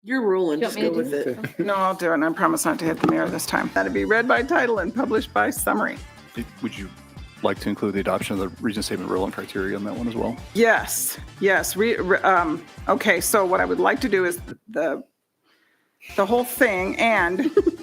You're ruling, Do you just want go me to with do it. it? No, I'll do it, and I promise not to hit the mirror this time. That'd be read by title and published by summary. Would you like to include the adoption of the reason statement relevant criteria on that one as well? Yes. Okay, so what I would like to do is the whole thing, and do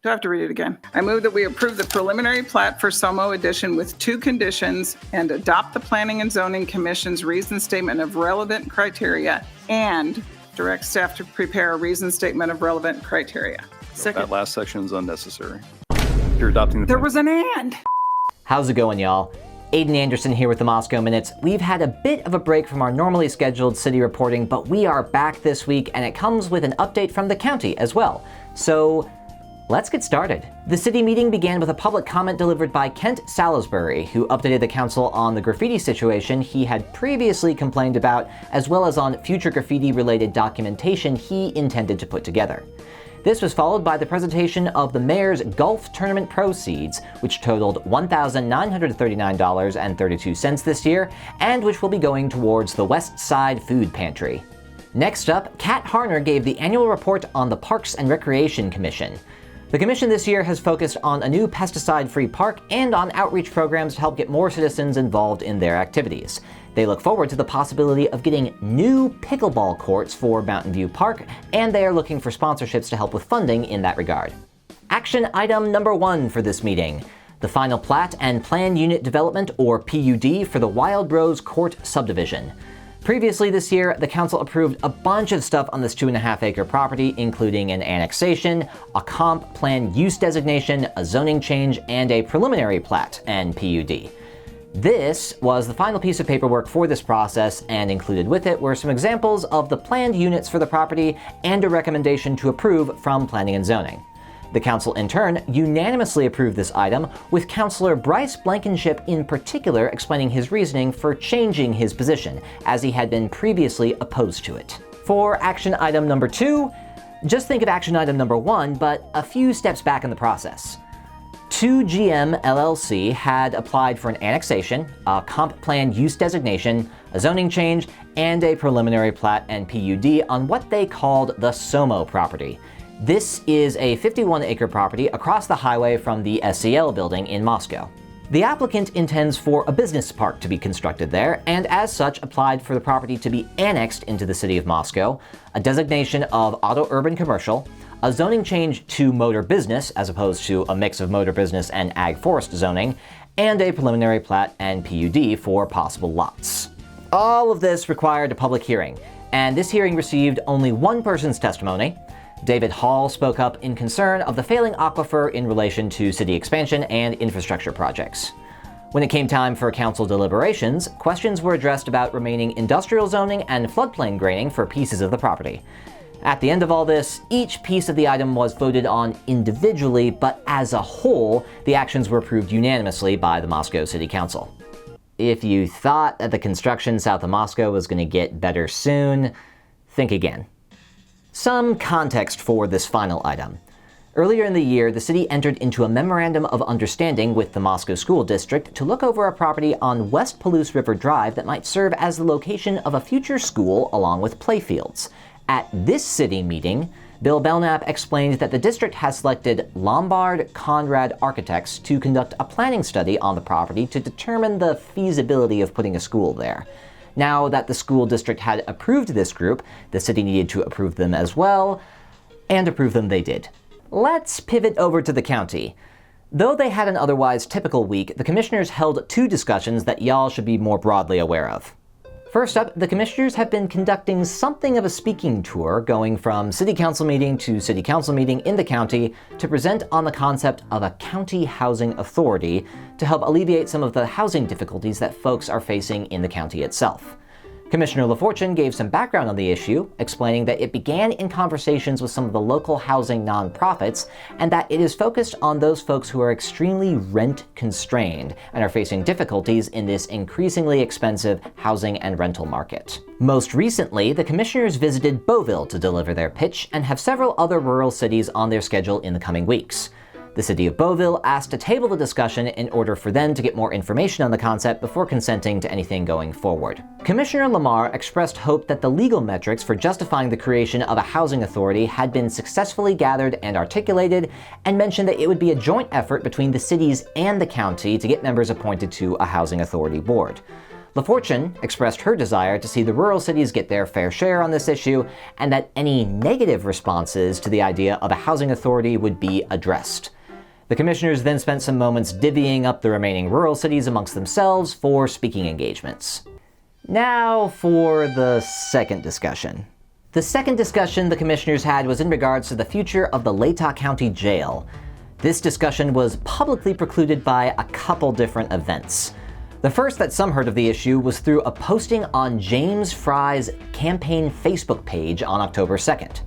I have to read it again? I move that we approve the preliminary plat for Somo Edition with 2 conditions and adopt the Planning and Zoning Commission's reason statement of relevant criteria and direct staff to prepare a reason statement of relevant criteria. That last section is unnecessary. You're adopting the. There was an and. How's it going, y'all? Aiden Anderson here with the Moscow Minutes. We've had a bit of a break from our normally scheduled city reporting, but we are back this week, and it comes with an update from the county as well. So let's get started. The city meeting began with a public comment delivered by Kent Salisbury, who updated the council on the graffiti situation he had previously complained about, as well as on future graffiti-related documentation he intended to put together. This was followed by the presentation of the mayor's golf tournament proceeds, which totaled $1,939.32 this year, and which will be going towards the West Side Food Pantry. Next up, Kat Harner gave the annual report on the Parks and Recreation Commission. The commission this year has focused on a new pesticide-free park and on outreach programs to help get more citizens involved in their activities. They look forward to the possibility of getting new pickleball courts for Mountain View Park, and they are looking for sponsorships to help with funding in that regard. Action item number 1 for this meeting: the final plat and planned unit development, or PUD, for the Wild Rose Court subdivision. Previously this year, the council approved a bunch of stuff on this 2.5-acre property, including an annexation, a comp plan use designation, a zoning change, and a preliminary plat and PUD. This was the final piece of paperwork for this process, and included with it were some examples of the planned units for the property and a recommendation to approve from Planning and Zoning. The council in turn unanimously approved this item, with Councillor Bryce Blankenship in particular explaining his reasoning for changing his position, as he had been previously opposed to it. For action item number 2, just think of action item number 1, but a few steps back in the process. 2GM LLC had applied for an annexation, a comp plan use designation, a zoning change, and a preliminary plat and PUD on what they called the Somo property. This is a 51-acre property across the highway from the SCL building in Moscow. The applicant intends for a business park to be constructed there, and as such applied for the property to be annexed into the city of Moscow, a designation of auto-urban commercial, a zoning change to motor business as opposed to a mix of motor business and ag forest zoning, and a preliminary plat and PUD for possible lots. All of this required a public hearing, and this hearing received only one person's testimony. David Hall spoke up in concern of the failing aquifer in relation to city expansion and infrastructure projects. When it came time for council deliberations, questions were addressed about remaining industrial zoning and floodplain grading for pieces of the property. At the end of all this, each piece of the item was voted on individually, but as a whole, the actions were approved unanimously by the Moscow City Council. If you thought that the construction south of Moscow was going to get better soon, think again. Some context for this final item. Earlier in the year, the city entered into a memorandum of understanding with the Moscow School District to look over a property on West Palouse River Drive that might serve as the location of a future school along with playfields. At this city meeting, Bill Belknap explained that the district has selected Lombard Conrad Architects to conduct a planning study on the property to determine the feasibility of putting a school there. Now that the school district had approved this group, the city needed to approve them as well, and approve them they did. Let's pivot over to the county. Though they had an otherwise typical week, the commissioners held 2 discussions that y'all should be more broadly aware of. First up, the commissioners have been conducting something of a speaking tour, going from city council meeting to city council meeting in the county to present on the concept of a county housing authority to help alleviate some of the housing difficulties that folks are facing in the county itself. Commissioner LaFortune gave some background on the issue, explaining that it began in conversations with some of the local housing nonprofits, and that it is focused on those folks who are extremely rent-constrained and are facing difficulties in this increasingly expensive housing and rental market. Most recently, the commissioners visited Beauville to deliver their pitch and have several other rural cities on their schedule in the coming weeks. The city of Beauville asked to table the discussion in order for them to get more information on the concept before consenting to anything going forward. Commissioner Lamar expressed hope that the legal metrics for justifying the creation of a housing authority had been successfully gathered and articulated, and mentioned that it would be a joint effort between the cities and the county to get members appointed to a housing authority board. LaFortune expressed her desire to see the rural cities get their fair share on this issue, and that any negative responses to the idea of a housing authority would be addressed. The commissioners then spent some moments divvying up the remaining rural cities amongst themselves for speaking engagements. Now for the second discussion. The second discussion the commissioners had was in regards to the future of the Latah County Jail. This discussion was publicly precluded by a couple different events. The first that some heard of the issue was through a posting on James Fry's campaign Facebook page on October 2nd.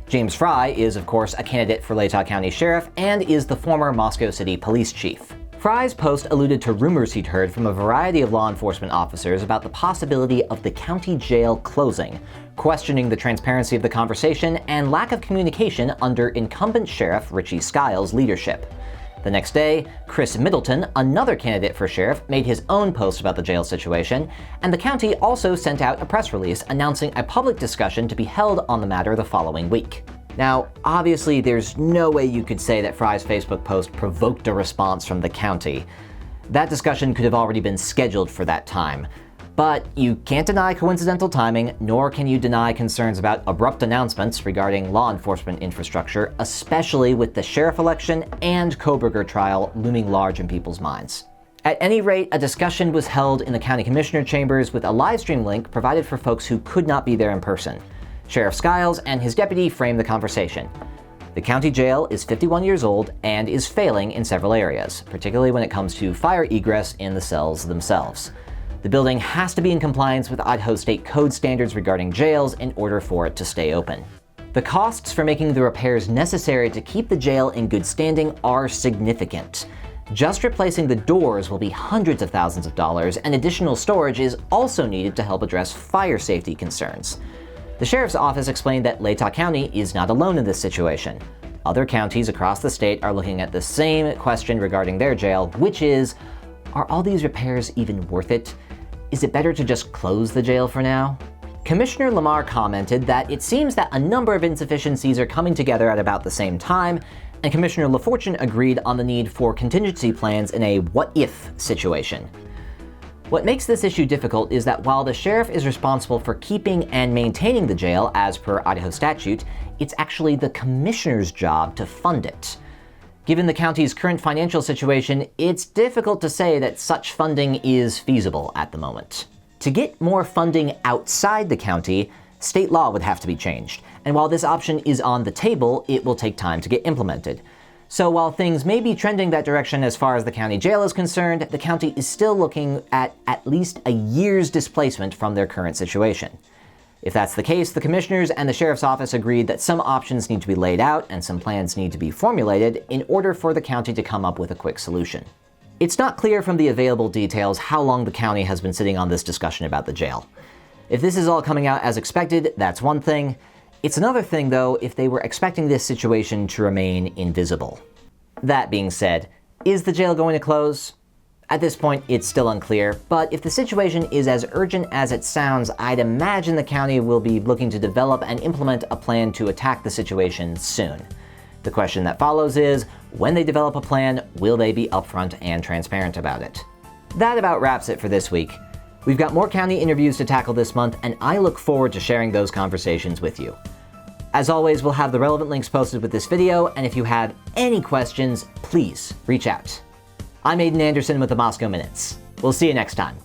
James Fry is, of course, a candidate for Latah County Sheriff and is the former Moscow City Police Chief. Fry's post alluded to rumors he'd heard from a variety of law enforcement officers about the possibility of the county jail closing, questioning the transparency of the conversation and lack of communication under incumbent Sheriff Richie Skiles' leadership. The next day, Chris Middleton, another candidate for sheriff, made his own post about the jail situation, and the county also sent out a press release announcing a public discussion to be held on the matter the following week. Now, obviously, there's no way you could say that Fry's Facebook post provoked a response from the county. That discussion could have already been scheduled for that time. But you can't deny coincidental timing, nor can you deny concerns about abrupt announcements regarding law enforcement infrastructure, especially with the sheriff election and Kohberger trial looming large in people's minds. At any rate, a discussion was held in the county commissioner chambers with a live stream link provided for folks who could not be there in person. Sheriff Skiles and his deputy framed the conversation. The county jail is 51 years old and is failing in several areas, particularly when it comes to fire egress in the cells themselves. The building has to be in compliance with Idaho state code standards regarding jails in order for it to stay open. The costs for making the repairs necessary to keep the jail in good standing are significant. Just replacing the doors will be hundreds of thousands of dollars, and additional storage is also needed to help address fire safety concerns. The sheriff's office explained that Latah County is not alone in this situation. Other counties across the state are looking at the same question regarding their jail, which is, are all these repairs even worth it? Is it better to just close the jail for now? Commissioner Lamar commented that it seems that a number of insufficiencies are coming together at about the same time, and Commissioner LaFortune agreed on the need for contingency plans in a what-if situation. What makes this issue difficult is that while the sheriff is responsible for keeping and maintaining the jail as per Idaho statute, it's actually the commissioner's job to fund it. Given the county's current financial situation, it's difficult to say that such funding is feasible at the moment. To get more funding outside the county, state law would have to be changed, and while this option is on the table, it will take time to get implemented. So while things may be trending that direction as far as the county jail is concerned, the county is still looking at least a year's displacement from their current situation. If that's the case, the commissioners and the sheriff's office agreed that some options need to be laid out and some plans need to be formulated in order for the county to come up with a quick solution. It's not clear from the available details how long the county has been sitting on this discussion about the jail. If this is all coming out as expected, that's one thing. It's another thing, though, if they were expecting this situation to remain invisible. That being said, is the jail going to close? At this point, it's still unclear, but if the situation is as urgent as it sounds, I'd imagine the county will be looking to develop and implement a plan to attack the situation soon. The question that follows is, when they develop a plan, will they be upfront and transparent about it? That about wraps it for this week. We've got more county interviews to tackle this month, and I look forward to sharing those conversations with you. As always, we'll have the relevant links posted with this video, and if you have any questions, please reach out. I'm Aiden Anderson with the Moscow Minutes. We'll see you next time.